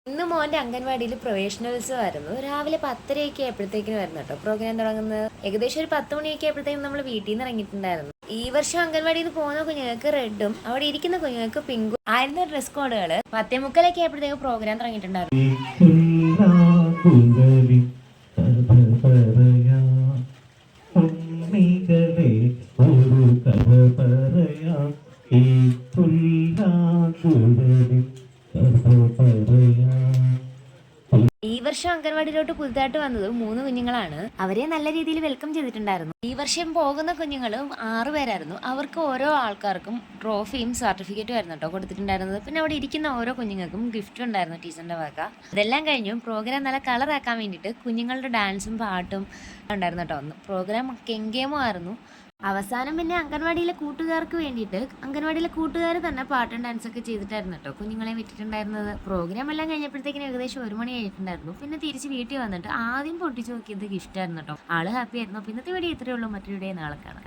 ഇന്ന് മോൻ്റെ അംഗൻവാടിയിൽ പ്രവേശനോത്സവമായിരുന്നു. രാവിലെ 10:30 ആയപ്പോഴത്തേക്കിനും വരുന്നു കേട്ടോ പ്രോഗ്രാം തുടങ്ങുന്നത്. ഏകദേശം ഒരു 10 മണിയൊക്കെ ആയപ്പോഴത്തേക്കും നമ്മൾ വീട്ടിൽ നിന്ന് ഇറങ്ങിയിട്ടുണ്ടായിരുന്നു. ഈ വർഷം അംഗൻവാടിയിൽ നിന്ന് പോകുന്ന കുഞ്ഞുങ്ങൾക്ക് റെഡും അവിടെ ഇരിക്കുന്ന കുഞ്ഞുങ്ങൾക്ക് പിങ്കും ആയിരുന്നു ഡ്രസ് കോഡുകൾ. 10:45 ആയപ്പോഴത്തേക്ക് പ്രോഗ്രാം തുടങ്ങിയിട്ടുണ്ടായിരുന്നു. ഈ വർഷം അംഗൻവാടിയിലോട്ട് പുതുതായിട്ട് വന്നത് 3 കുഞ്ഞുങ്ങളാണ്. അവരെ നല്ല രീതിയിൽ വെൽക്കം ചെയ്തിട്ടുണ്ടായിരുന്നു. ഈ വർഷം പോകുന്ന കുഞ്ഞുങ്ങളും 6 പേരായിരുന്നു. അവർക്ക് ഓരോ ആൾക്കാർക്കും ട്രോഫിയും സർട്ടിഫിക്കറ്റും ആയിരുന്നു കേട്ടോ കൊടുത്തിട്ടുണ്ടായിരുന്നത്. പിന്നെ അവിടെ ഇരിക്കുന്ന ഓരോ കുഞ്ഞുങ്ങൾക്കും ഗിഫ്റ്റും ഉണ്ടായിരുന്നു ടീച്ചറിന്റെ വക. ഇതെല്ലാം കഴിഞ്ഞു പ്രോഗ്രാം നല്ല കളറാക്കാൻ വേണ്ടിയിട്ട് കുഞ്ഞുങ്ങളുടെ ഡാൻസും പാട്ടും ഉണ്ടായിരുന്നു കേട്ടോ. പ്രോഗ്രാം കെങ്കേമോ ആയിരുന്നു. അവസാനം പിന്നെ അംഗൻവാടിയിലെ കൂട്ടുകാർ തന്നെ പാട്ടും ഡാൻസൊക്കെ ചെയ്തിട്ടായിരുന്നു കേട്ടോ കുഞ്ഞുങ്ങളെ വിട്ടിട്ടുണ്ടായിരുന്നത്. പ്രോഗ്രാം എല്ലാം കഴിഞ്ഞപ്പോഴത്തേക്കിനും ഏകദേശം 1 മണി ആയിട്ടുണ്ടായിരുന്നു. പിന്നെ തിരിച്ച് വീട്ടിൽ വന്നിട്ട് ആദ്യം പൊട്ടിച്ച് നോക്കിയത് ഗിഫ്റ്റ് ആയിരുന്നു കേട്ടോ. ആള് ഹാപ്പി ആയിരുന്നു. പിന്നത്തെ വീഡിയോ ഇത്രയേ ഉള്ളൂ. മറ്റൊരു വീഡിയോ നാളെ കാണാം.